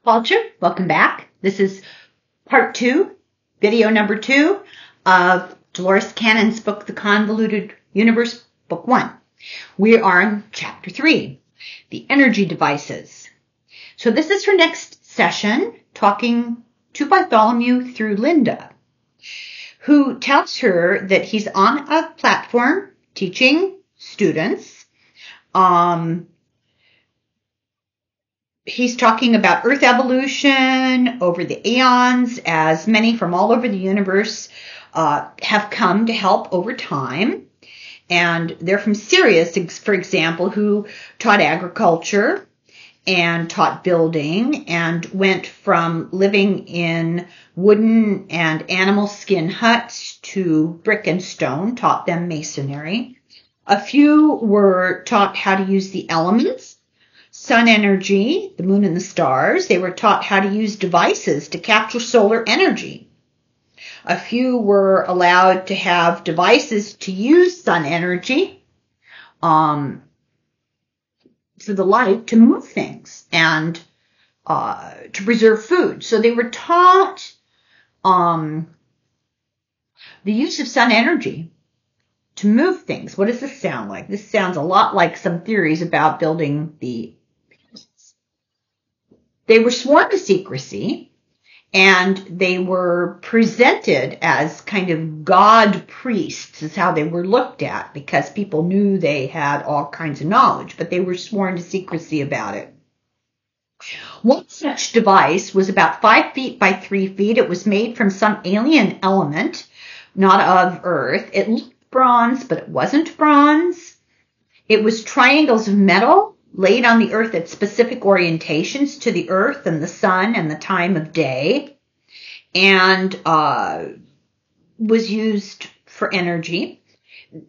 Culture, welcome back. This is part 2, video number 2 of Dolores Cannon's book, The Convoluted Universe, book 1. We are in chapter 3, the energy devices. So this is her next session, talking to Bartholomew through Linda, who tells her that he's on a platform teaching students. He's talking about Earth evolution over the eons, as many from all over the universe have come to help over time. And they're from Sirius, for example, who taught agriculture and taught building and went from living in wooden and animal skin huts to brick and stone, taught them masonry. A few were taught how to use the elements. Sun energy, the moon and the stars. They were taught how to use devices to capture solar energy. A few were allowed to have devices to use sun energy for the light to move things and to preserve food. So they were taught the use of sun energy to move things. What does this sound like? This sounds a lot like some theories about building the pyramids. They were sworn to secrecy, and they were presented as kind of god priests, is how they were looked at, because people knew they had all kinds of knowledge, but they were sworn to secrecy about it. One such device was about 5 feet by 3 feet. It was made from some alien element, not of Earth. It looked bronze, but it wasn't bronze. It was triangles of metal laid on the earth at specific orientations to the earth and the sun and the time of day, and was used for energy.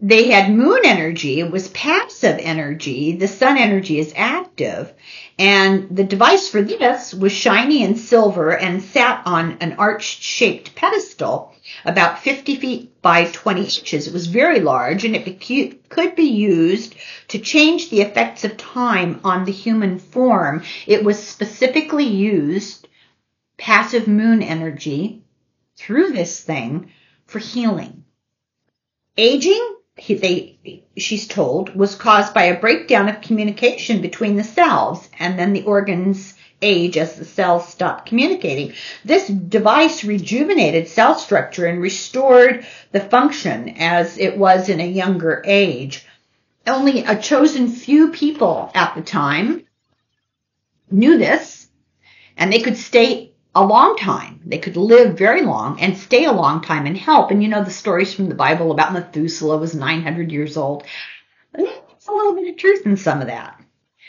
They had moon energy. It was passive energy. The sun energy is active. And the device for this was shiny and silver and sat on an arch-shaped pedestal about 50 feet by 20 inches. It was very large, and it could be used to change the effects of time on the human form. It was specifically used, passive moon energy, through this thing for healing. Aging, she's told, was caused by a breakdown of communication between the cells, and then the organs age as the cells stop communicating. This device rejuvenated cell structure and restored the function as it was in a younger age. Only a chosen few people at the time knew this, and they could stay a long time. They could live very long and stay a long time and help. And you know the stories from the Bible about Methuselah was 900 years old. There's a little bit of truth in some of that.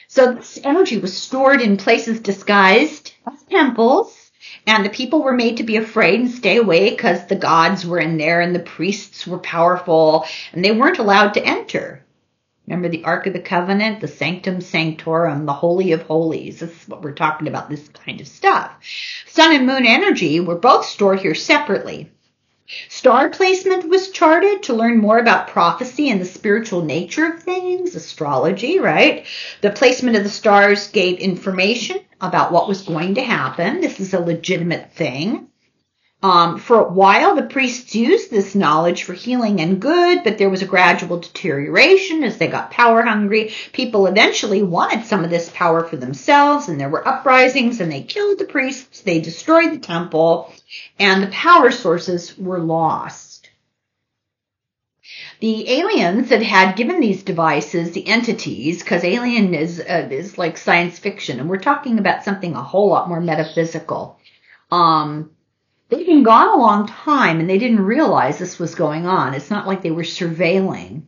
So this energy was stored in places disguised as temples, and the people were made to be afraid and stay away because the gods were in there and the priests were powerful, and they weren't allowed to enter. Remember the Ark of the Covenant, the Sanctum Sanctorum, the Holy of Holies. This is what we're talking about, this kind of stuff. Sun and moon energy were both stored here separately. Star placement was charted to learn more about prophecy and the spiritual nature of things, astrology, right? The placement of the stars gave information about what was going to happen. This is a legitimate thing. For a while, the priests used this knowledge for healing and good, but there was a gradual deterioration as they got power hungry. People eventually wanted some of this power for themselves, and there were uprisings, and they killed the priests, they destroyed the temple, and the power sources were lost. The aliens that had given these devices, the entities, because alien is like science fiction, and we're talking about something a whole lot more metaphysical. They'd been gone a long time, and they didn't realize this was going on. It's not like they were surveilling.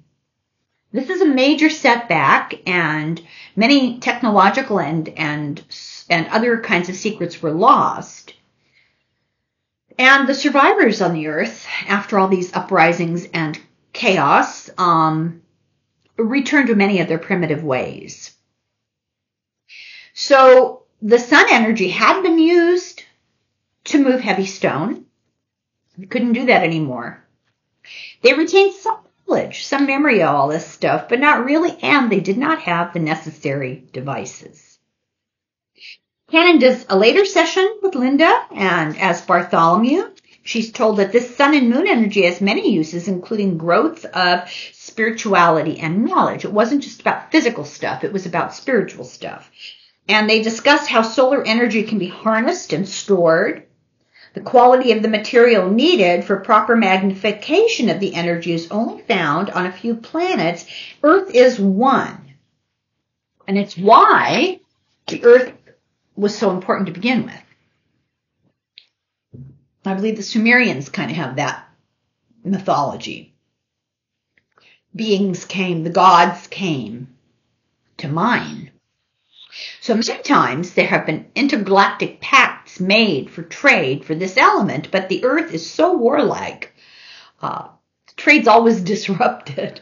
This is a major setback, and many technological and other kinds of secrets were lost. And the survivors on the earth, after all these uprisings and chaos, returned to many of their primitive ways. So the sun energy had been used to move heavy stone. They couldn't do that anymore. They retained some knowledge, some memory of all this stuff, but not really, and they did not have the necessary devices. Cannon does a later session with Linda, and as Bartholomew, she's told that this sun and moon energy has many uses, including growth of spirituality and knowledge. It wasn't just about physical stuff, it was about spiritual stuff. And they discuss how solar energy can be harnessed and stored. The quality of the material needed for proper magnification of the energy is only found on a few planets. Earth is one. And it's why the Earth was so important to begin with. I believe the Sumerians kind of have that mythology. Beings came, the gods came to mine. So many times there have been intergalactic pacts made for trade for this element, but the Earth is so warlike. Trade's always disrupted.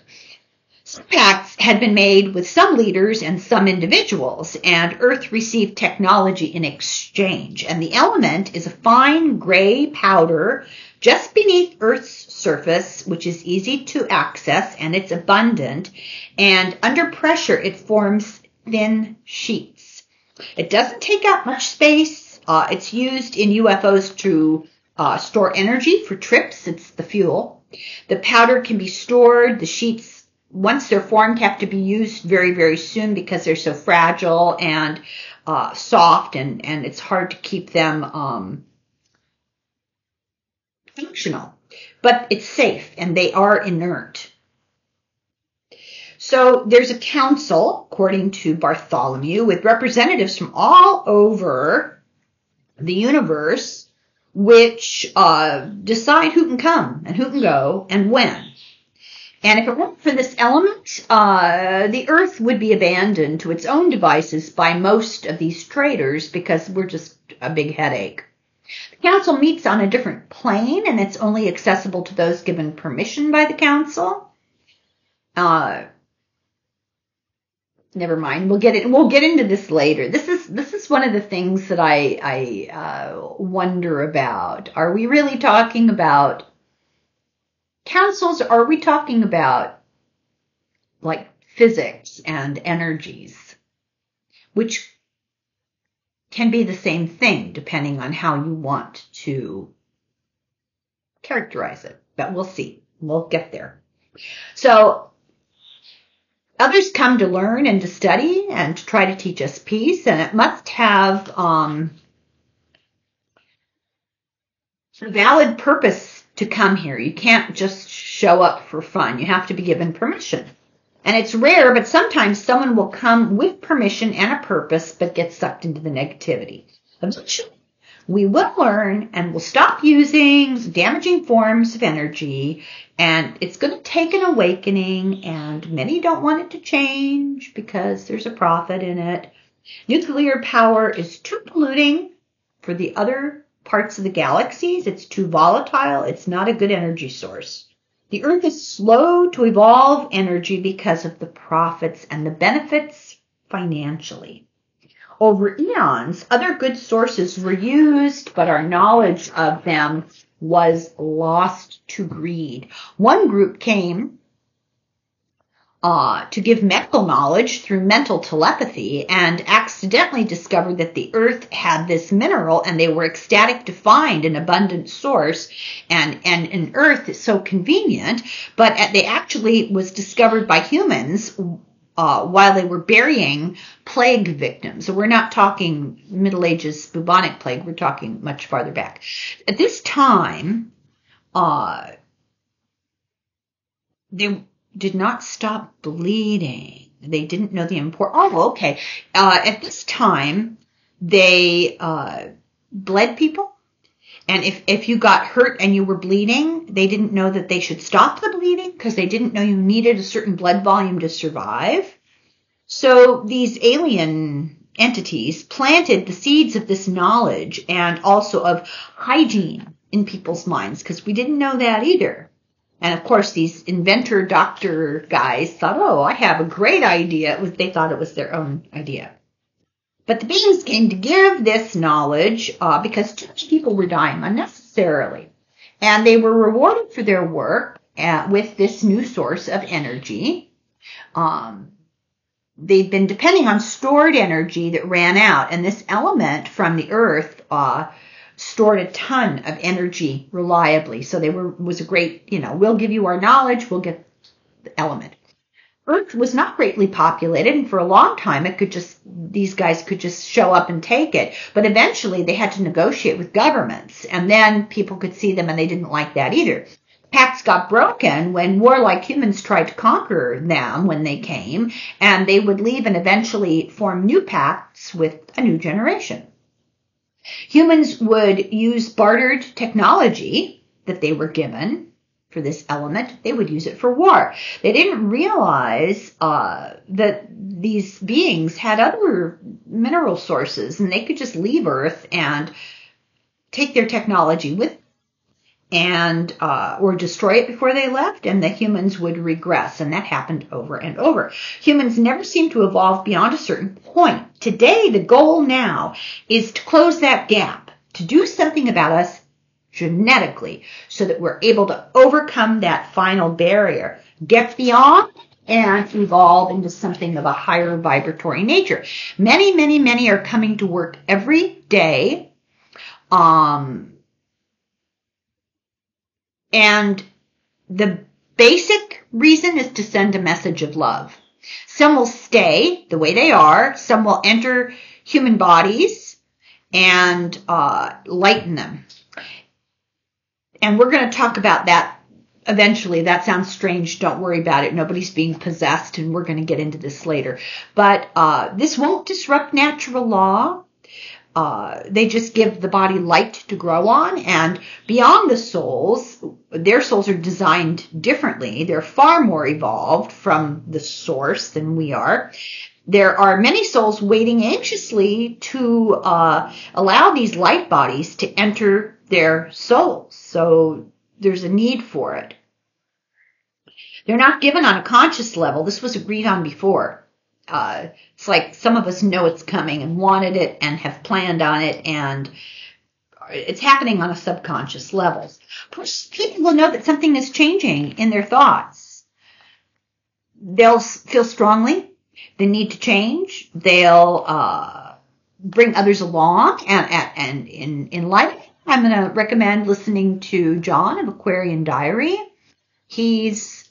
Some pacts had been made with some leaders and some individuals, and Earth received technology in exchange. And the element is a fine gray powder just beneath Earth's surface, which is easy to access, and it's abundant. And under pressure, it forms thin sheets. It doesn't take up much space. It's used in UFOs to store energy for trips. It's the fuel. The powder can be stored. The sheets, once they're formed, have to be used very, very soon because they're so fragile and soft, and it's hard to keep them functional. But it's safe, and they are inert. So there's a council, according to Bartholomew, with representatives from all over the universe, which decide who can come and who can go and when. And if it weren't for this element, the Earth would be abandoned to its own devices by most of these traders because we're just a big headache. The council meets on a different plane, and it's only accessible to those given permission by the council. Never mind. We'll get into this later. This is one of the things that I wonder about. Are we really talking about councils, or are we talking about like physics and energies, which can be the same thing depending on how you want to characterize it? But we'll see. We'll get there. So others come to learn and to study and to try to teach us peace, and it must have a valid purpose to come here. You can't just show up for fun. You have to be given permission. And it's rare, but sometimes someone will come with permission and a purpose, but get sucked into the negativity. Eventually, we will learn and will stop using damaging forms of energy, and it's going to take an awakening, and many don't want it to change because there's a profit in it. Nuclear power is too polluting for the other parts of the galaxies. It's too volatile. It's not a good energy source. The Earth is slow to evolve energy because of the profits and the benefits financially. Over eons, other good sources were used, but our knowledge of them was lost to greed. One group came to give medical knowledge through mental telepathy and accidentally discovered that the Earth had this mineral, and they were ecstatic to find an abundant source, and an Earth is so convenient, but they actually was discovered by humans while they were burying plague victims. So we're not talking Middle Ages bubonic plague, we're talking much farther back. At this time, they did not stop bleeding. They didn't know the importance. Oh, okay. At this time, they bled people. And if you got hurt and you were bleeding, they didn't know that they should stop the bleeding because they didn't know you needed a certain blood volume to survive. So these alien entities planted the seeds of this knowledge and also of hygiene in people's minds, because we didn't know that either. And of course, these inventor doctor guys thought, oh, I have a great idea. They thought it was their own idea. But the beings came to give this knowledge because too many people were dying unnecessarily. And they were rewarded for their work with this new source of energy. they've been depending on stored energy that ran out. And this element from the earth stored a ton of energy reliably. So was a great, we'll give you our knowledge, we'll get the element. Earth was not greatly populated, and for a long time these guys could just show up and take it. But eventually they had to negotiate with governments, and then people could see them and they didn't like that either. Pacts got broken when warlike humans tried to conquer them when they came, and they would leave and eventually form new pacts with a new generation. Humans would use bartered technology that they were given for this element. They would use it for war. They didn't realize that these beings had other mineral sources, and they could just leave Earth and take their technology with them, and or destroy it before they left, and the humans would regress, and that happened over and over. Humans never seem to evolve beyond a certain point. Today, the goal now is to close that gap, to do something about us genetically so that we're able to overcome that final barrier, get beyond, and evolve into something of a higher vibratory nature. Many, many, many are coming to work every day. And the basic reason is to send a message of love. Some will stay the way they are. Some will enter human bodies and lighten them. And we're going to talk about that eventually. That sounds strange. Don't worry about it. Nobody's being possessed, and we're going to get into this later. But this won't disrupt natural law. They just give the body light to grow on, and beyond the souls, their souls are designed differently. They're far more evolved from the source than we are. There are many souls waiting anxiously to allow these light bodies to enter their souls. So there's a need for it. They're not given on a conscious level. This was agreed on before. It's like some of us know it's coming and wanted it and have planned on it, and it's happening on a subconscious level. People will know that something is changing in their thoughts. They'll feel strongly the need to change. They'll bring others along, and in life, I'm going to recommend listening to John of Aquarian Diary. He's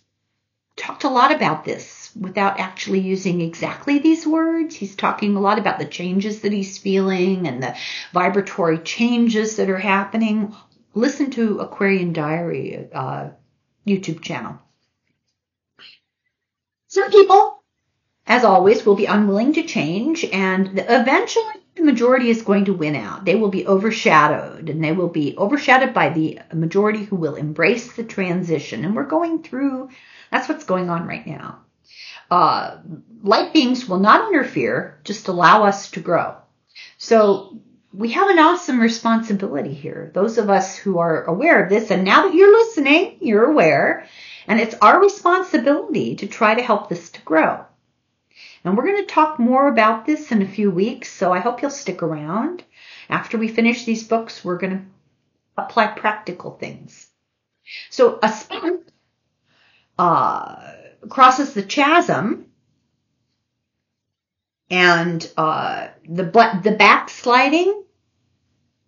talked a lot about this without actually using exactly these words. He's talking a lot about the changes that he's feeling and the vibratory changes that are happening. Listen to Aquarian Diary YouTube channel. Some people, as always, will be unwilling to change, and eventually the majority is going to win out. They will be overshadowed, and they will be overshadowed by the majority who will embrace the transition. And we're going through, that's what's going on right now. Light beings will not interfere, just allow us to grow. So we have an awesome responsibility here. Those of us who are aware of this, and now that you're listening, you're aware, and it's our responsibility to try to help this to grow. And we're going to talk more about this in a few weeks, so I hope you'll stick around. After we finish these books, we're going to apply practical things. So a spark crosses the chasm, and the backsliding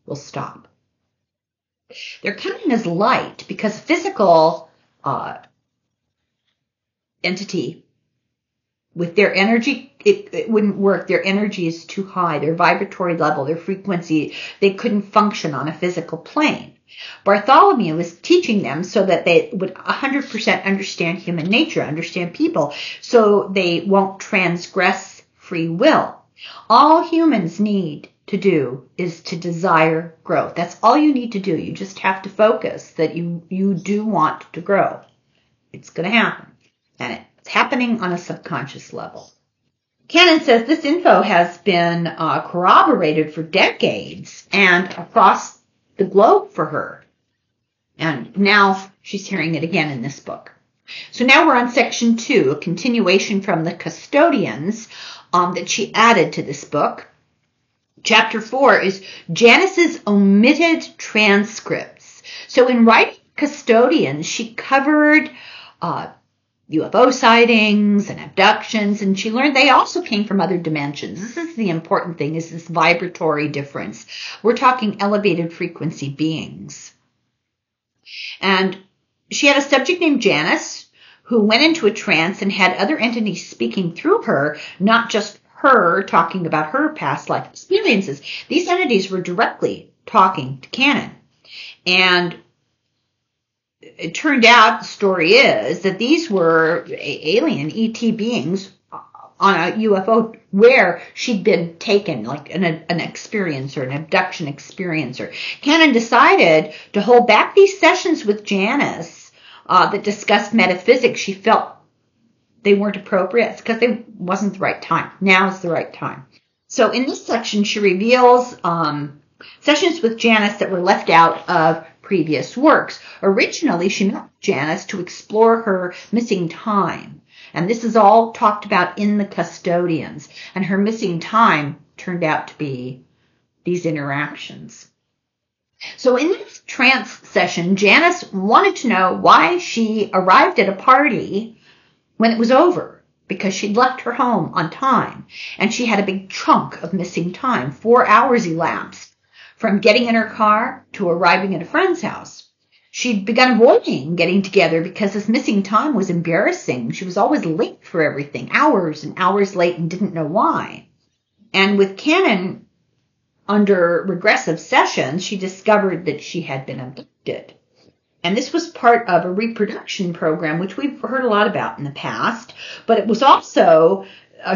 will stop. They're coming as light because physical entity with their energy, it wouldn't work. Their energy is too high. Their vibratory level, their frequency, they couldn't function on a physical plane. Bartholomew was teaching them so that they would 100% understand human nature, understand people, so they won't transgress free will. All humans need to do is to desire growth. That's all you need to do. You just have to focus that you do want to grow. It's going to happen. And it's happening on a subconscious level. Cannon says this info has been corroborated for decades and across the globe for her. And now she's hearing it again in this book. So now we're on section 2, a continuation from the custodians that she added to this book. Chapter 4 is Janice's omitted transcripts. So in writing custodians, she covered UFO sightings and abductions, and she learned they also came from other dimensions. This is the important thing, is this vibratory difference. We're talking elevated frequency beings. And she had a subject named Janice who went into a trance and had other entities speaking through her, not just her talking about her past life experiences. These entities were directly talking to Cannon. And it turned out, the story is, that these were alien ET beings on a UFO where she'd been taken, like an experiencer, an abduction experiencer. Cannon decided to hold back these sessions with Janice that discussed metaphysics. She felt they weren't appropriate because it wasn't the right time. Now is the right time. So in this section, she reveals sessions with Janice that were left out of previous works. Originally, she met Janice to explore her missing time. And this is all talked about in The Custodians. And her missing time turned out to be these interactions. So in this trance session, Janice wanted to know why she arrived at a party when it was over, because she'd left her home on time. And she had a big chunk of missing time. 4 hours elapsed from getting in her car to arriving at a friend's house. She'd begun avoiding getting together because this missing time was embarrassing. She was always late for everything, hours and hours late, and didn't know why. And with Cannon under regressive sessions, she discovered that she had been abducted. And this was part of a reproduction program, which we've heard a lot about in the past. But it was also,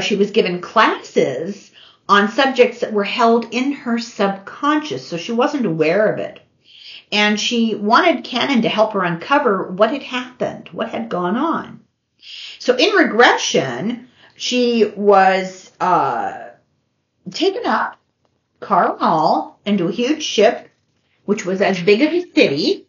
she was given classes on subjects that were held in her subconscious, so she wasn't aware of it. And she wanted Cannon to help her uncover what had happened, what had gone on. So in regression, she was taken up, car and all, into a huge ship, which was as big as a city.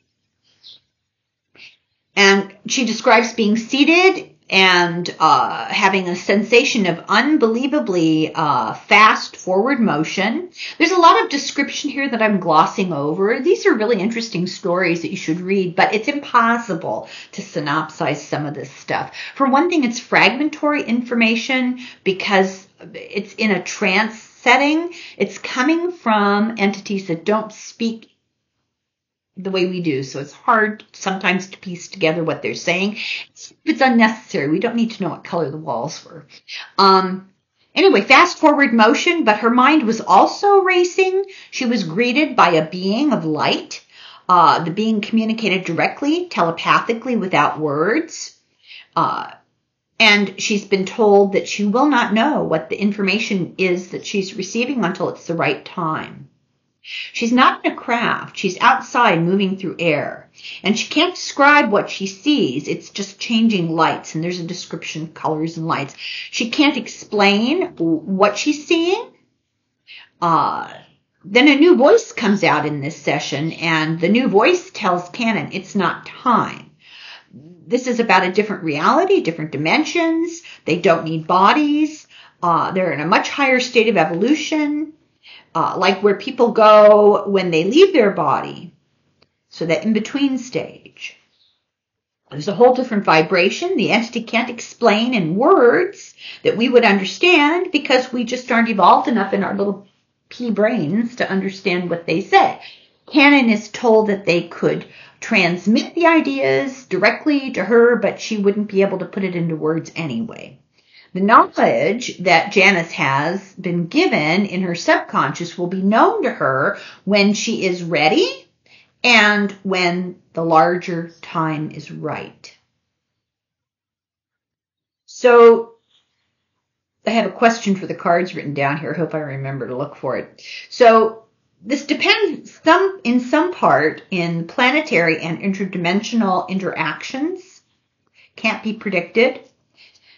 And she describes being seated and having a sensation of unbelievably fast forward motion. There's a lot of description here that I'm glossing over. These are really interesting stories that you should read, but it's impossible to synopsize some of this stuff. For one thing, it's fragmentary information because it's in a trance setting. It's coming from entities that don't speak the way we do. So it's hard sometimes to piece together what they're saying. It's unnecessary. We don't need to know what color the walls were. Anyway, fast forward motion, but her mind was also racing. She was greeted by a being of light. The being communicated directly, telepathically, without words. And she's been told that she will not know what the information is that she's receiving until it's the right time. She's not in a craft. She's outside moving through air. And she can't describe what she sees. It's just changing lights. And there's a description of colors and lights. She can't explain what she's seeing. Then a new voice comes out in this session. And the new voice tells Cannon it's not time. This is about a different reality, different dimensions. They don't need bodies. They're in a much higher state of evolution. Like where people go when they leave their body. So that in-between stage. There's a whole different vibration. The entity can't explain in words that we would understand because we just aren't evolved enough in our little pea brains to understand what they say. Cannon is told that they could transmit the ideas directly to her, but she wouldn't be able to put it into words anyway. The knowledge that Janice has been given in her subconscious will be known to her when she is ready and when the larger time is right. So I have a question for the cards written down here. I hope I remember to look for it. So this depends in some part in planetary and interdimensional interactions. Can't be predicted.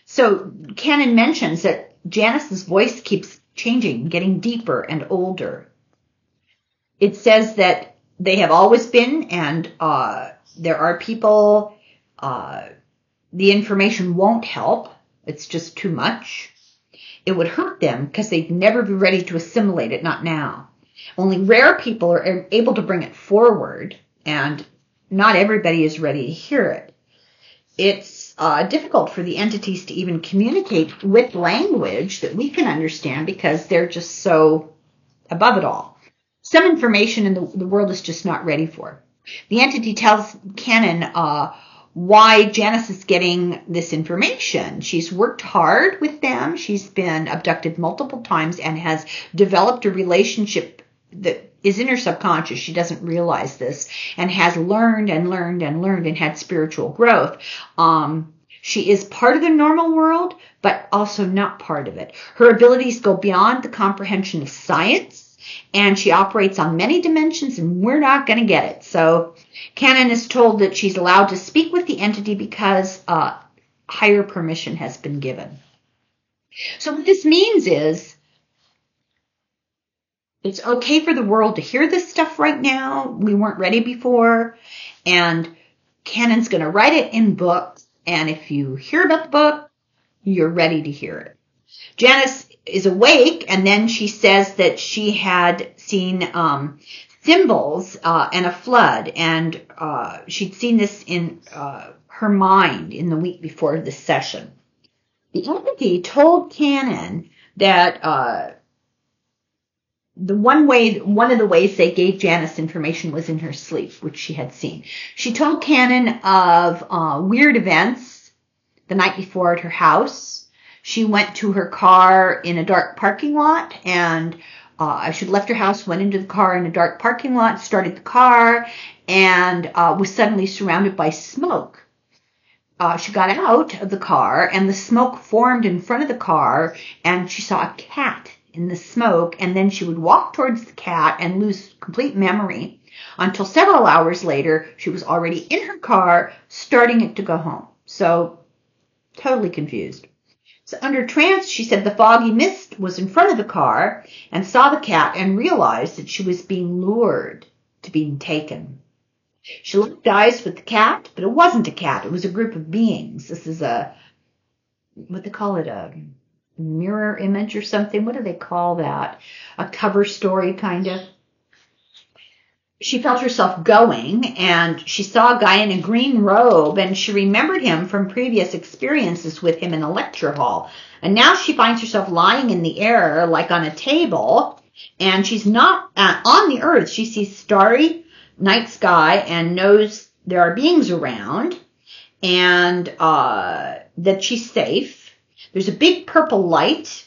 So Cannon mentions that Janice's voice keeps changing, getting deeper and older. It says that they have always been, and there are people, the information won't help. It's just too much. It would hurt them because they'd never be ready to assimilate it, not now. Only rare people are able to bring it forward, and not everybody is ready to hear it. it's difficult for the entities to even communicate with language that we can understand because they're just so above it all. Some information in the world is just not ready for. The entity tells Canon why Janice is getting this information. She's worked hard with them. She's been abducted multiple times and has developed a relationship that is in her subconscious. She doesn't realize this, and has learned and learned and learned and had spiritual growth. She is part of the normal world, but also not part of it. Her abilities go beyond the comprehension of science, and she operates on many dimensions, and we're not going to get it. So Canon is told that she's allowed to speak with the entity because higher permission has been given. So what this means is it's okay for the world to hear this stuff right now. We weren't ready before, and Canon's going to write it in books, and if you hear about the book, you're ready to hear it. Janice is awake, and then she says that she had seen symbols and a flood, and she'd seen this in her mind in the week before this session. The entity told Canon that one of the ways they gave Janice information was in her sleep, which she had seen. She told Canon of weird events the night before at her house. She went to her car in a dark parking lot, and she left her house, went into the car in a dark parking lot, started the car, and was suddenly surrounded by smoke. She got out of the car, and the smoke formed in front of the car, and she saw a cat in the smoke, and then she would walk towards the cat and lose complete memory until several hours later, she was already in her car, starting it to go home. So, totally confused. So under trance, she said the foggy mist was in front of the car and saw the cat and realized that she was being lured to being taken. She locked eyes with the cat, but it wasn't a cat. It was a group of beings. This is what they call it, a mirror image or something. What do they call that? A cover story, kind of. She felt herself going, and she saw a guy in a green robe, and she remembered him from previous experiences with him in a lecture hall. And now she finds herself lying in the air, like on a table, and she's not on the earth. She sees starry night sky and knows there are beings around, and that she's safe. There's a big purple light,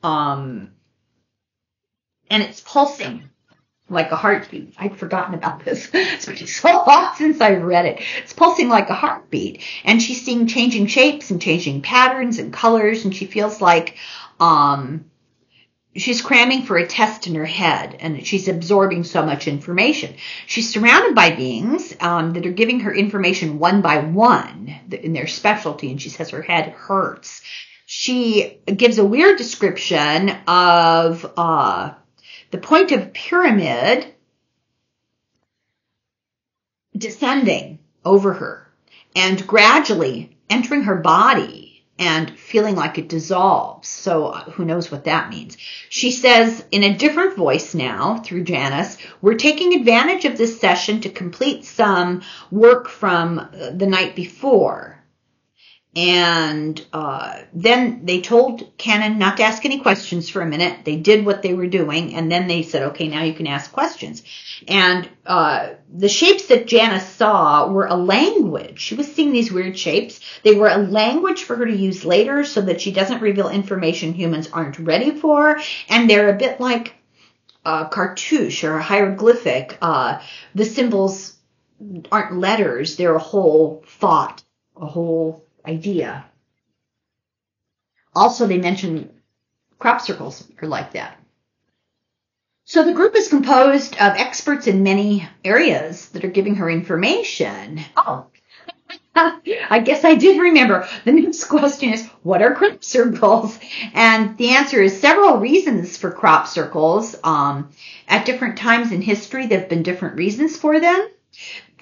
and it's pulsing like a heartbeat. I'd forgotten about this. It's been so long since I read it. It's pulsing like a heartbeat, and she's seeing changing shapes and changing patterns and colors, and she feels like she's cramming for a test in her head, and she's absorbing so much information. She's surrounded by beings that are giving her information one by one in their specialty, and she says her head hurts. She gives a weird description of the point of pyramid descending over her and gradually entering her body and feeling like it dissolves. So who knows what that means. She says in a different voice now through Janice, we're taking advantage of this session to complete some work from the night before. And then they told Canon not to ask any questions for a minute. They did what they were doing, and then they said, okay, now you can ask questions. And the shapes that Janice saw were a language. She was seeing these weird shapes. They were a language for her to use later so that she doesn't reveal information humans aren't ready for. And they're a bit like cartouche or a hieroglyphic. The symbols aren't letters. They're a whole thought, a whole idea. Also, they mention crop circles are like that. So the group is composed of experts in many areas that are giving her information. Oh, I guess I did remember. The next question is, what are crop circles? And the answer is several reasons for crop circles. At different times in history, there have been different reasons for them.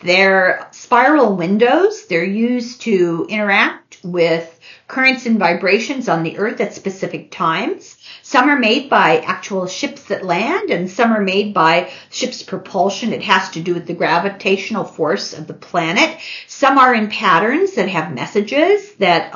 They're spiral windows. They're used to interact with currents and vibrations on the Earth at specific times. Some are made by actual ships that land, and some are made by ships' propulsion. It has to do with the gravitational force of the planet. Some are in patterns that have messages that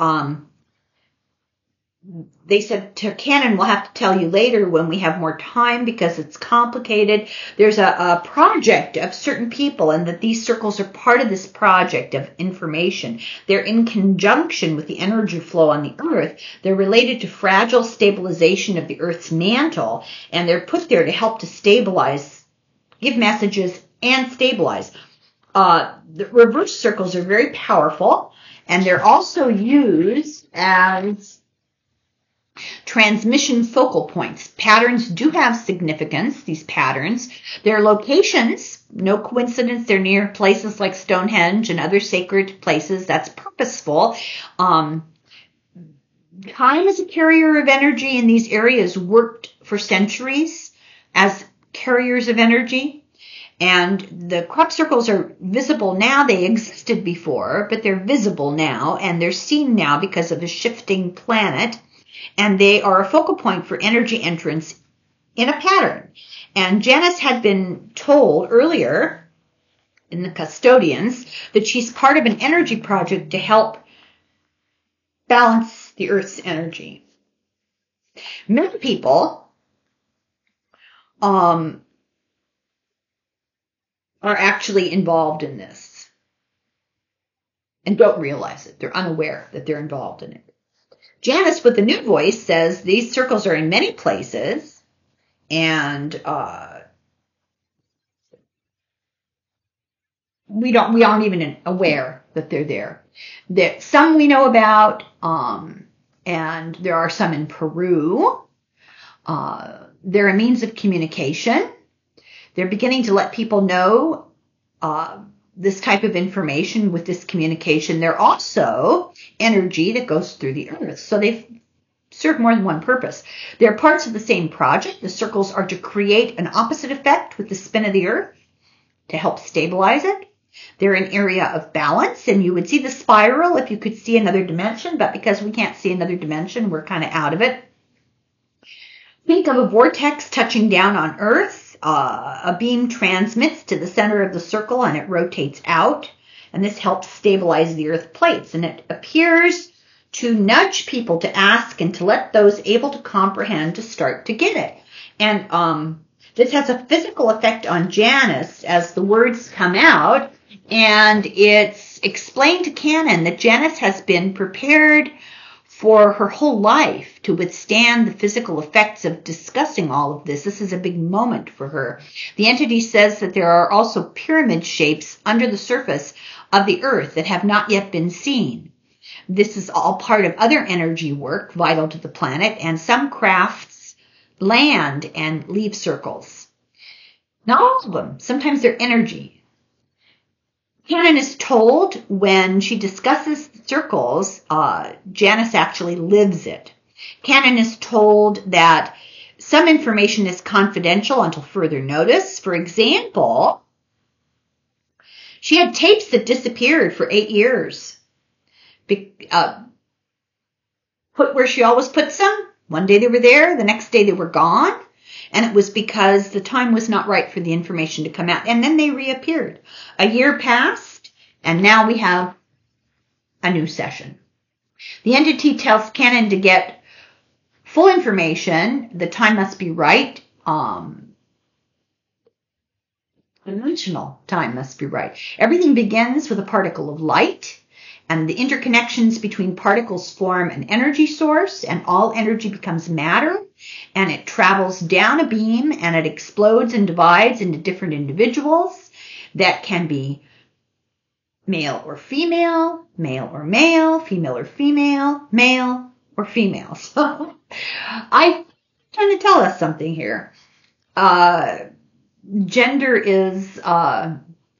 they said to Canon, we'll have to tell you later when we have more time because it's complicated. There's a project of certain people, and that these circles are part of this project of information. They're in conjunction with the energy flow on the Earth. They're related to fragile stabilization of the Earth's mantle, and they're put there to help to stabilize, give messages, and stabilize. The reverse circles are very powerful, and they're also used as transmission focal points. Patterns do have significance, these patterns. Their locations, no coincidence, they're near places like Stonehenge and other sacred places. That's purposeful. Time as a carrier of energy in these areas worked for centuries as carriers of energy. And the crop circles are visible now. They existed before, but they're visible now, and they're seen now because of a shifting planet. And they are a focal point for energy entrance in a pattern. And Janice had been told earlier in the custodians that she's part of an energy project to help balance the Earth's energy. Many people are actually involved in this and don't realize it. They're unaware that they're involved in it. Janice, with the new voice, says these circles are in many places, and we aren't even aware that they're there. Some we know about, and there are some in Peru. They're a means of communication. They're beginning to let people know this type of information with this communication. They're also energy that goes through the Earth. So they serve more than one purpose. They're parts of the same project. The circles are to create an opposite effect with the spin of the Earth to help stabilize it. They're an area of balance, and you would see the spiral if you could see another dimension, but because we can't see another dimension, we're kind of out of it. Think of a vortex touching down on Earth. A beam transmits to the center of the circle and it rotates out, and this helps stabilize the Earth plates, and it appears to nudge people to ask and to let those able to comprehend to start to get it. And this has a physical effect on Janice as the words come out, and it's explained to Canon that Janice has been prepared for her whole life to withstand the physical effects of discussing all of this. This is a big moment for her. The entity says that there are also pyramid shapes under the surface of the Earth that have not yet been seen. This is all part of other energy work vital to the planet, and some crafts land and leave circles. Not all of them. Sometimes they're energy. Canon is told when she discusses the circles, Janice actually lives it. Canon is told that some information is confidential until further notice. For example, she had tapes that disappeared for 8 years. Put where she always puts them. One day they were there, the next day they were gone. And it was because the time was not right for the information to come out. And then they reappeared. A year passed, and now we have a new session. The entity tells Canon to get full information. The time must be right. Dimensional time must be right. Everything begins with a particle of light, and the interconnections between particles form an energy source, and all energy becomes matter, and it travels down a beam, and it explodes and divides into different individuals that can be male or female, male or male, female or female, male or female. So I'm trying to tell us something here. Gender is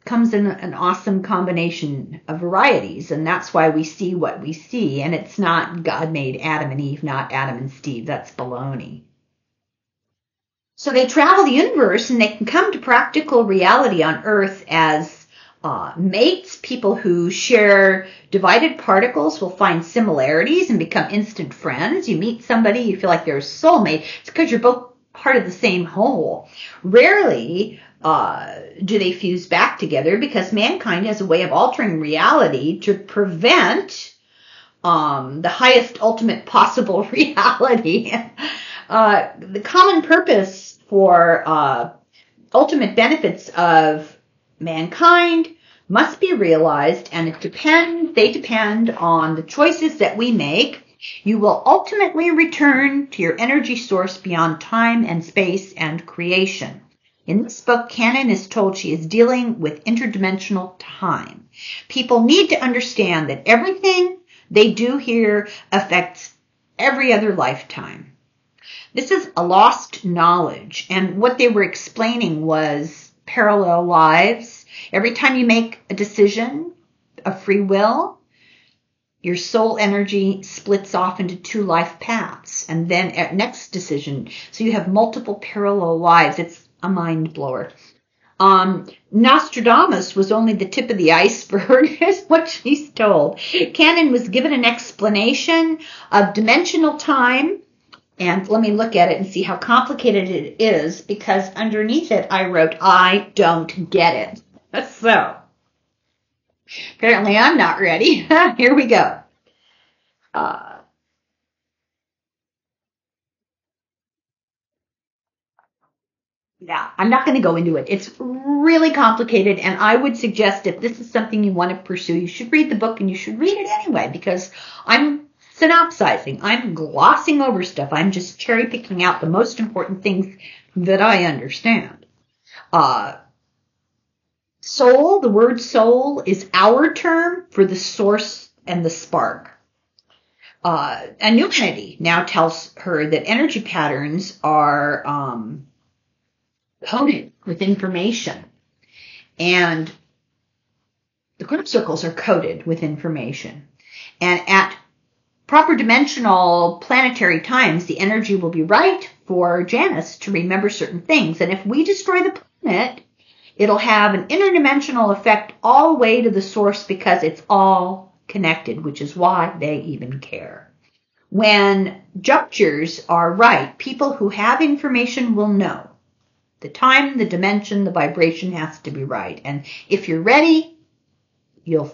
comes in an awesome combination of varieties, and that's why we see what we see. And it's not God made Adam and Eve, not Adam and Steve. That's baloney. So they travel the universe, and they can come to practical reality on Earth as Mates, people who share divided particles will find similarities and become instant friends. You meet somebody, you feel like they're a soulmate. It's because you're both part of the same whole. Rarely do they fuse back together because mankind has a way of altering reality to prevent the highest ultimate possible reality. The common purpose for ultimate benefits of mankind must be realized, and they depend on the choices that we make. You will ultimately return to your energy source beyond time and space and creation. In this book, Canon is told she is dealing with interdimensional time. People need to understand that everything they do here affects every other lifetime. This is a lost knowledge, and what they were explaining was parallel lives. Every time you make a decision of free will, your soul energy splits off into 2 life paths, and then at next decision, so you have multiple parallel lives. It's a mind blower. Nostradamus was only the tip of the iceberg, is what she's told. Canon was given an explanation of dimensional time, and let me look at it and see how complicated it is, because underneath it I wrote, I don't get it. So, apparently I'm not ready. Here we go. Yeah, I'm not going to go into it. It's really complicated, and I would suggest if this is something you want to pursue, you should read the book, and you should read it anyway, because I'm synopsizing. I'm glossing over stuff. I'm just cherry picking out the most important things that I understand. Soul, the word soul, is our term for the source and the spark. A new entity now tells her that energy patterns are coded with information, and the group circles are coded with information. And at proper dimensional planetary times, the energy will be right for Janice to remember certain things. And if we destroy the planet, it'll have an interdimensional effect all the way to the source, because it's all connected, which is why they even care. When junctures are right, people who have information will know. The time, the dimension, the vibration has to be right. And if you're ready, you'll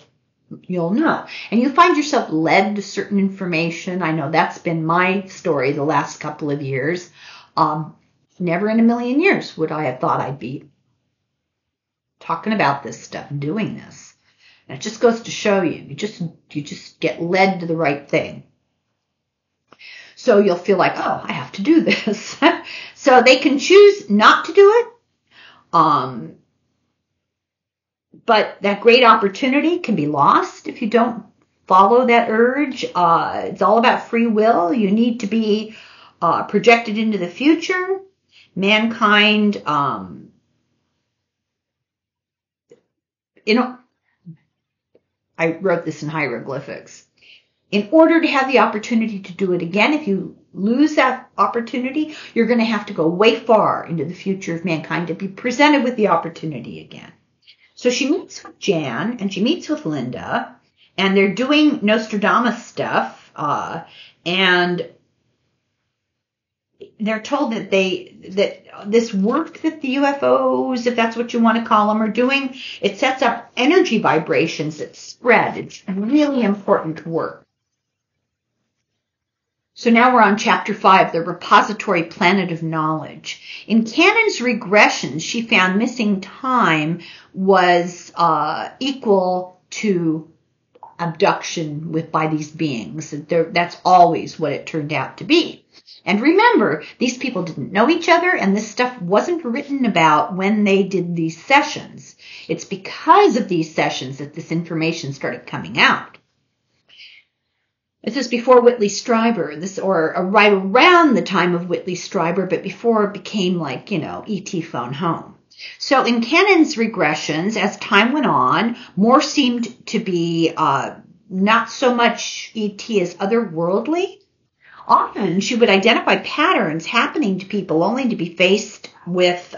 know. And you find yourself led to certain information. I know that's been my story the last couple of years. Never in a million years would I have thought I'd be talking about this stuff and doing this. And it just goes to show you just get led to the right thing. So you'll feel like, oh, I have to do this. So they can choose not to do it. But that great opportunity can be lost if you don't follow that urge. It's all about free will. You need to be projected into the future. Mankind, I wrote this in hieroglyphics. In order to have the opportunity to do it again, if you lose that opportunity, you're going to have to go way far into the future of mankind to be presented with the opportunity again. So she meets with Jan and she meets with Linda, and they're doing Nostradamus stuff, and they're told that this work that the UFOs, if that's what you want to call them, are doing, it sets up energy vibrations that spread. It's really important work. So now we're on chapter 5, the repository planet of knowledge. In Canon's regressions, she found missing time was equal to abduction by these beings. That's always what it turned out to be. And remember, these people didn't know each other, and this stuff wasn't written about when they did these sessions. It's because of these sessions that this information started coming out. This is before Whitley Strieber, or right around the time of Whitley Strieber, but before it became like, E.T. phone home. So in Canon's regressions, as time went on, more seemed to be not so much E.T. as otherworldly. Often she would identify patterns happening to people only to be faced with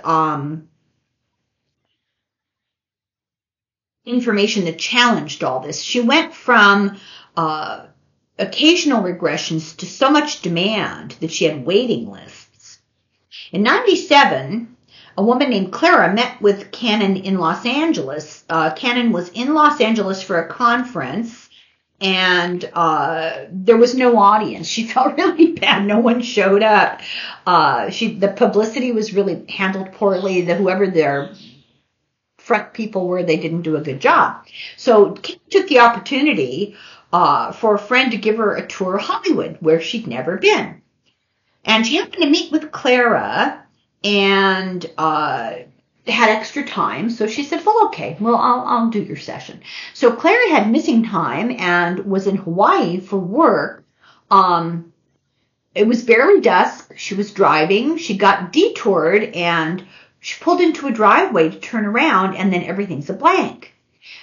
information that challenged all this. She went from occasional regressions to so much demand that she had waiting lists. In 97, a woman named Clara met with Cannon in Los Angeles. Cannon was in Los Angeles for a conference, and there was no audience. She felt really bad. No one showed up. The publicity was really handled poorly. Whoever their front people were, they didn't do a good job. So Kim took the opportunity for a friend to give her a tour of Hollywood, where she'd never been. And she happened to meet with Clara and had extra time. So she said, well, okay, well, I'll do your session. So Clara had missing time and was in Hawaii for work. It was barely dusk. She was driving. She got detoured and she pulled into a driveway to turn around, and then everything's a blank.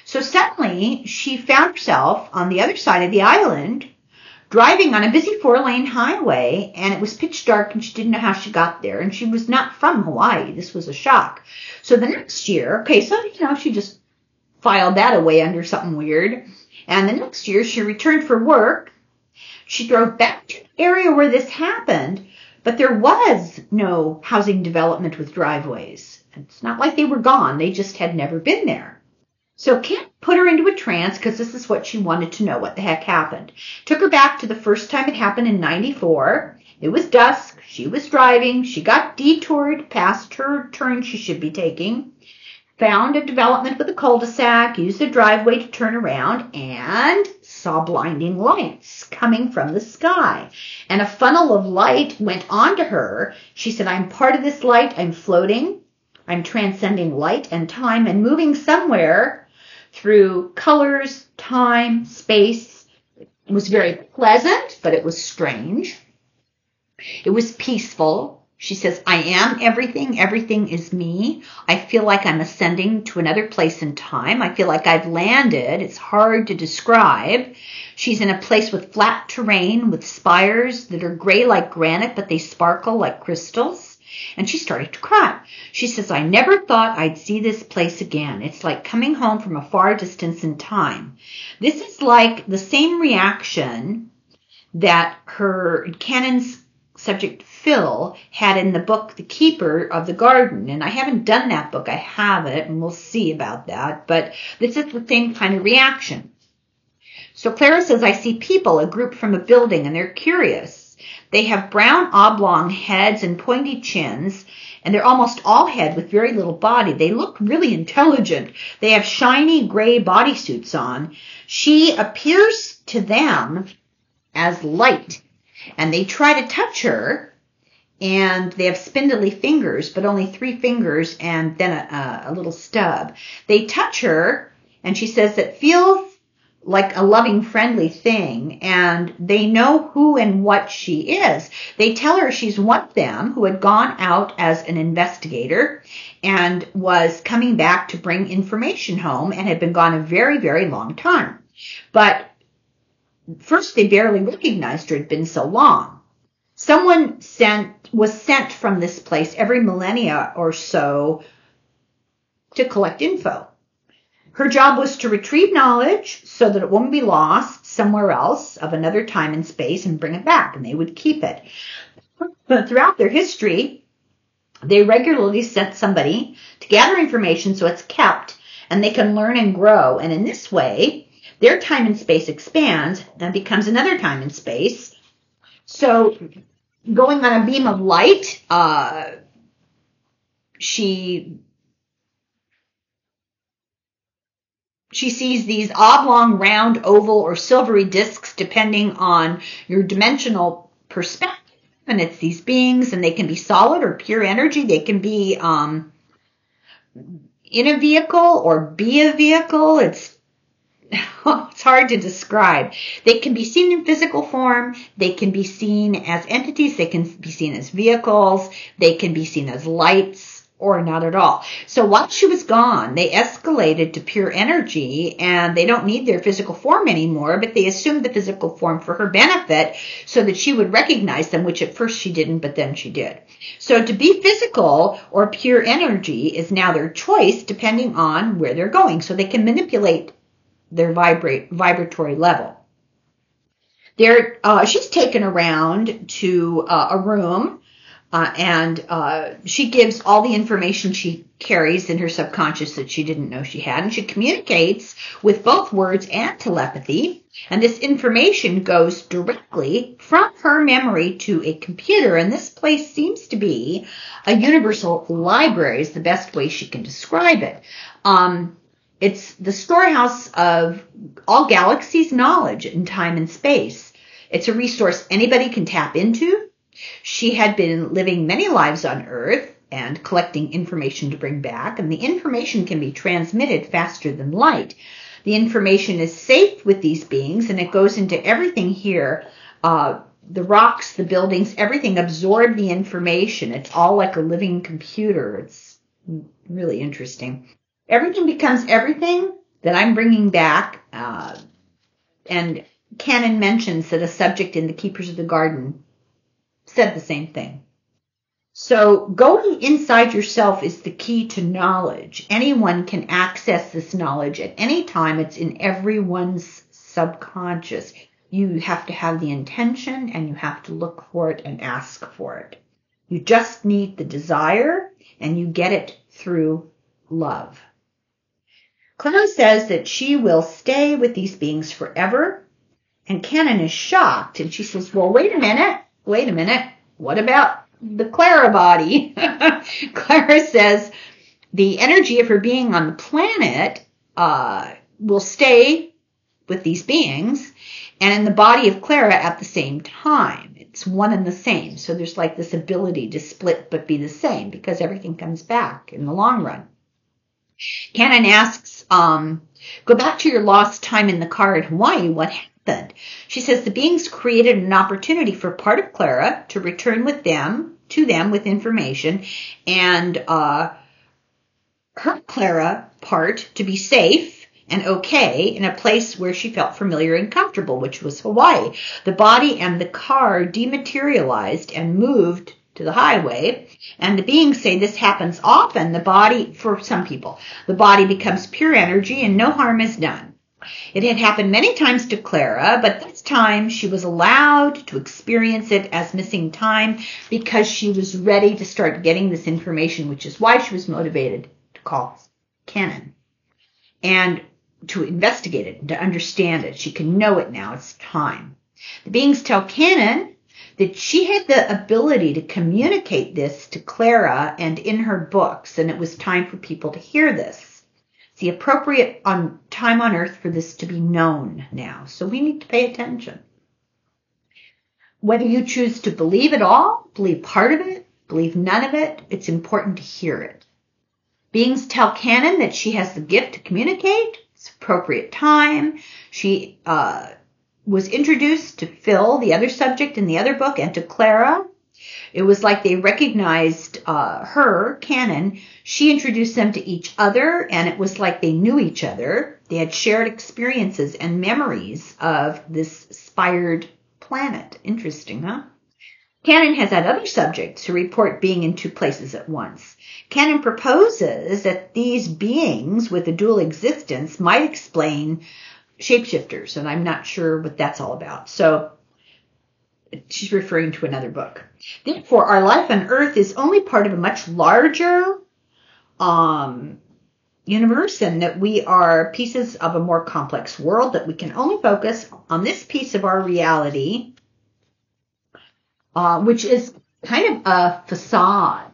So suddenly she found herself on the other side of the island, driving on a busy 4-lane highway, and it was pitch dark, and she didn't know how she got there, and she was not from Hawaii. This was a shock. So the next year, she just filed that away under something weird, and the next year she returned for work. She drove back to the area where this happened, but there was no housing development with driveways. It's not like they were gone. They just had never been there. So Kim put her into a trance because this is what she wanted to know, what the heck happened. Took her back to the first time it happened in 94. It was dusk. She was driving. She got detoured past her turn she should be taking. Found a development with a cul-de-sac, used the driveway to turn around, and saw blinding lights coming from the sky. And a funnel of light went onto her. She said, I'm part of this light. I'm floating. I'm transcending light and time and moving somewhere through colors, time, space. It was very pleasant, but it was strange. It was peaceful. She says, I am everything. Everything is me. I feel like I'm ascending to another place in time. I feel like I've landed. It's hard to describe. She's in a place with flat terrain, with spires that are gray like granite, but they sparkle like crystals. And she started to cry. She says, I never thought I'd see this place again. It's like coming home from a far distance in time. This is like the same reaction that her Cannon's subject Phil had in the book The Keeper of the Garden. And I haven't done that book. I have it, and we'll see about that. But this is the same kind of reaction. So Clara says, I see people, a group from a building, and they're curious. They have brown oblong heads and pointy chins, and they're almost all head with very little body. They look really intelligent. They have shiny gray bodysuits on. She appears to them as light, and they try to touch her, and they have spindly fingers, but only 3 fingers and then a little stub. They touch her, and she says it feels like a loving, friendly thing, and they know who and what she is. They tell her she's one of them who had gone out as an investigator and was coming back to bring information home and had been gone a very, very long time. But first they barely recognized her. It had been so long. Someone was sent from this place every millennia or so to collect info. Her job was to retrieve knowledge so that it won't be lost somewhere else of another time and space and bring it back, and they would keep it. But throughout their history, they regularly sent somebody to gather information so it's kept and they can learn and grow. And in this way, their time and space expands and becomes another time and space. So going on a beam of light, she sees these oblong, round, oval, or silvery discs depending on your dimensional perspective. And it's these beings, and they can be solid or pure energy. They can be in a vehicle or be a vehicle. It's hard to describe. They can be seen in physical form. They can be seen as entities. They can be seen as vehicles. They can be seen as lights. or not at all. So while she was gone, they escalated to pure energy, and they don't need their physical form anymore, but they assumed the physical form for her benefit so that she would recognize them, which at first she didn't, but then she did. So to be physical or pure energy is now their choice depending on where they're going. So they can manipulate their vibratory level. She's taken around to a room, and she gives all the information she carries in her subconscious that she didn't know she had, and she communicates with both words and telepathy, and this information goes directly from her memory to a computer, and this place seems to be a universal library is the best way she can describe it. It's the storehouse of all galaxies' knowledge in time and space. It's a resource anybody can tap into. She had been living many lives on Earth and collecting information to bring back, and the information can be transmitted faster than light. The information is safe with these beings, and it goes into everything here. The rocks, the buildings, everything absorb the information. It's all like a living computer. It's really interesting. Everything becomes everything that I'm bringing back, and Canon mentions that a subject in The Keepers of the Garden said the same thing. So going inside yourself is the key to knowledge. Anyone can access this knowledge at any time. It's in everyone's subconscious. You have to have the intention, and you have to look for it and ask for it. You just need the desire, and you get it through love. Clara says that she will stay with these beings forever, and Canon is shocked, and she says, well, wait a minute, what about the Clara body? Clara says the energy of her being on the planet will stay with these beings, and in the body of Clara at the same time. It's one and the same. So there's like this ability to split but be the same, because everything comes back in the long run. Canon asks, go back to your lost time in the car in Hawaii. What happened? She says the beings created an opportunity for part of Clara to return to them with information, and her Clara part to be safe and okay in a place where she felt familiar and comfortable, which was Hawaii. The body and the car dematerialized and moved to the highway, and the beings say this happens often. The body, for some people, the body becomes pure energy and no harm is done. It had happened many times to Clara, but this time she was allowed to experience it as missing time because she was ready to start getting this information, which is why she was motivated to call Canon and to investigate it, to understand it. She can know it now. It's time. The beings tell Canon that she had the ability to communicate this to Clara and in her books, and it was time for people to hear this. It's the appropriate time on Earth for this to be known now, so we need to pay attention. Whether you choose to believe it all, believe part of it, believe none of it, it's important to hear it. Beings tell Canon that she has the gift to communicate. It's appropriate time. She was introduced to Phil, the other subject in the other book, and to Clara. It was like they recognized her, Canon. She introduced them to each other, and it was like they knew each other. They had shared experiences and memories of this spired planet. Interesting, huh? Canon has had other subjects who report being in two places at once. Canon proposes that these beings with a dual existence might explain shapeshifters, and I'm not sure what that's all about. So she's referring to another book. Therefore, our life on Earth is only part of a much larger universe, and that we are pieces of a more complex world, that we can only focus on this piece of our reality, which is kind of a facade.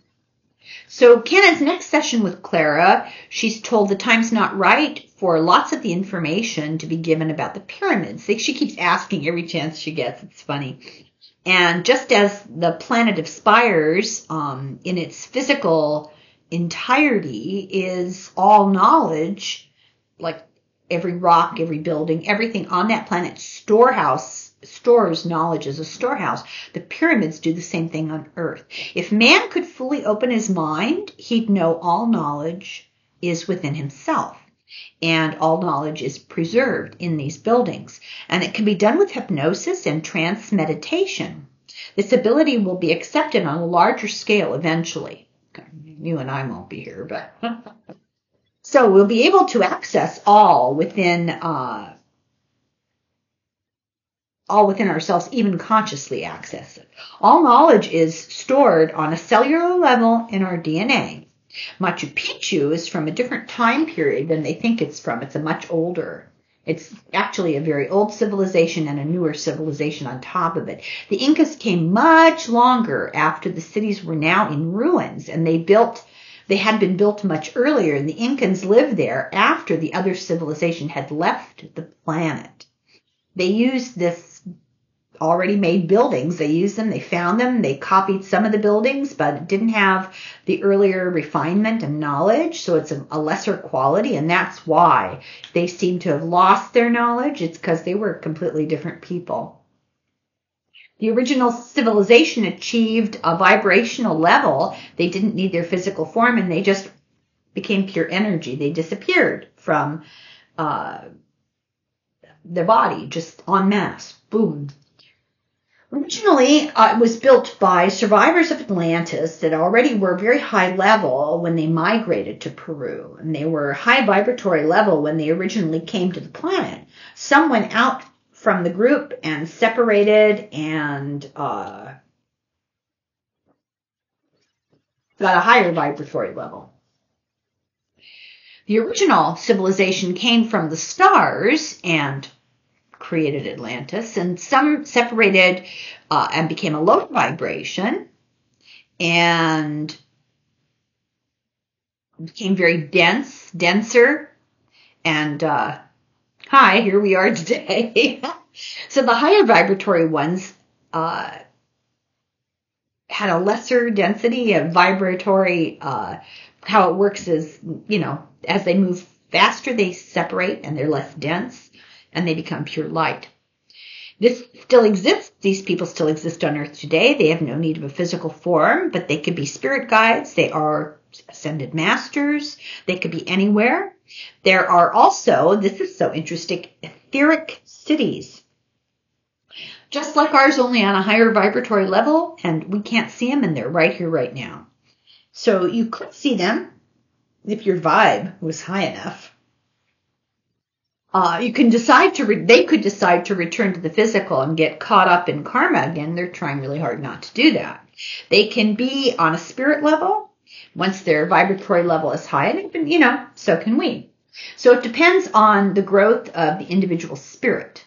So Canon's next session with Clara, she's told the time's not right for lots of the information to be given about the pyramids. She keeps asking every chance she gets. It's funny. And just as the planet of spires, in its physical entirety, is all knowledge, like every rock, every building, everything on that planet's storehouse stores knowledge as a storehouse. The pyramids do the same thing on Earth. If man could fully open his mind, he'd know all knowledge is within himself. And all knowledge is preserved in these buildings. And it can be done with hypnosis and trance meditation. This ability will be accepted on a larger scale eventually. You and I won't be here, but... So we'll be able to access all within ourselves, even consciously access it. All knowledge is stored on a cellular level in our DNA. Machu Picchu is from a different time period than they think it's from. It's a much older. It's actually a very old civilization and a newer civilization on top of it. The Incas came much longer after the cities were now in ruins, and they had been built much earlier, and the Incans lived there after the other civilization had left the planet. They used this already made buildings. They used them, they found them, they copied some of the buildings, but it didn't have the earlier refinement and knowledge, so it's a lesser quality, and that's why they seem to have lost their knowledge. It's because they were completely different people. The original civilization achieved a vibrational level. They didn't need their physical form, and they just became pure energy. They disappeared from their body, just en masse. Boom. Originally, it was built by survivors of Atlantis that already were very high level when they migrated to Peru. And they were high vibratory level when they originally came to the planet. Some went out from the group and separated and got a higher vibratory level. The original civilization came from the stars and created Atlantis, and some separated and became a low vibration and became very denser, and here we are today. So the higher vibratory ones had a lesser density of vibratory. How it works is, as they move faster, they separate and they're less dense, and they become pure light. This still exists. These people still exist on Earth today. They have no need of a physical form, but they could be spirit guides. They are ascended masters. They could be anywhere. There are also, this is so interesting, etheric cities. Just like ours, only on a higher vibratory level, and we can't see them, and they're right here, right now. So you could see them if your vibe was high enough. They could decide to return to the physical and get caught up in karma again. They're trying really hard not to do that. They can be on a spirit level once their vibratory level is high, and so can we. So it depends on the growth of the individual spirit.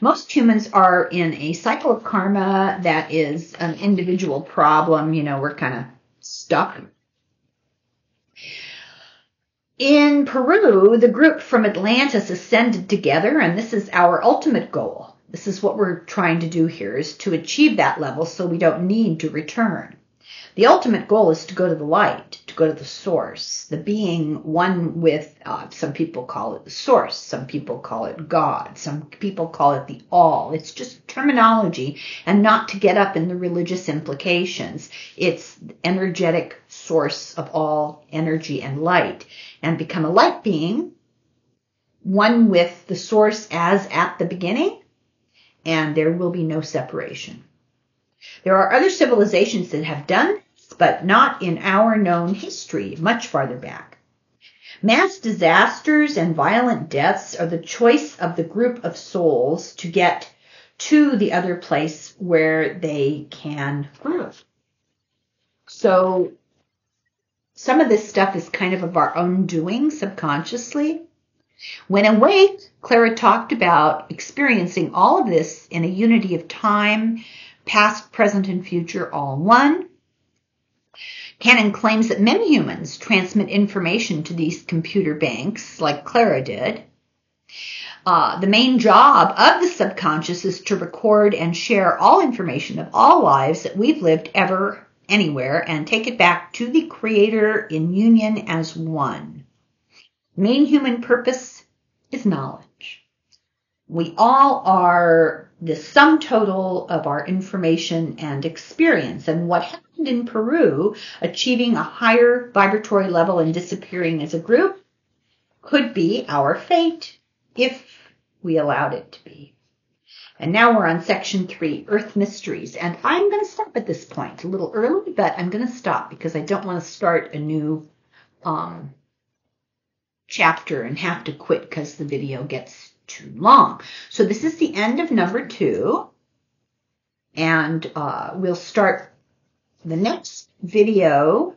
Most humans are in a cycle of karma that is an individual problem. We're kind of stuck. In Peru, the group from Atlantis ascended together, and this is our ultimate goal. This is what we're trying to do here, is to achieve that level so we don't need to return. The ultimate goal is to go to the light, to go to the source, the being one with, some people call it the source, some people call it God, some people call it the all. It's just terminology, and not to get up in the religious implications. It's the energetic source of all energy and light, and become a light being, one with the source as at the beginning, and there will be no separation. There are other civilizations that have done this, but not in our known history, much farther back. Mass disasters and violent deaths are the choice of the group of souls to get to the other place where they can live. So some of this stuff is kind of our own doing subconsciously. When awake, Clara talked about experiencing all of this in a unity of time, past, present, and future, all in one. Cannon claims that many humans transmit information to these computer banks, like Clara did. The main job of the subconscious is to record and share all information of all lives that we've lived ever, anywhere, and take it back to the Creator in union as one. Main human purpose is knowledge. We all are the sum total of our information and experience. And what happened in Peru, achieving a higher vibratory level and disappearing as a group, could be our fate if we allowed it to be. And now we're on section 3, Earth Mysteries. And I'm going to stop at this point, a little early, but I'm going to stop because I don't want to start a new chapter and have to quit because the video gets too long. So this is the end of number 2. And we'll start the next video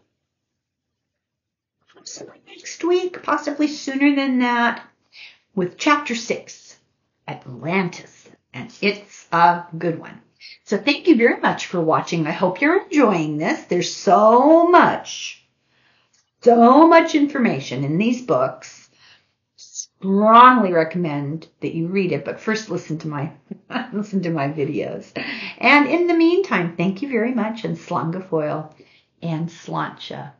possibly next week, possibly sooner than that, with chapter 6, Atlantis. And it's a good one. So thank you very much for watching. I hope you're enjoying this. There's so much information in these books. Strongly recommend that you read it, but first listen to my videos. And in the meantime, thank you very much, and Slanga Foil and Slancha.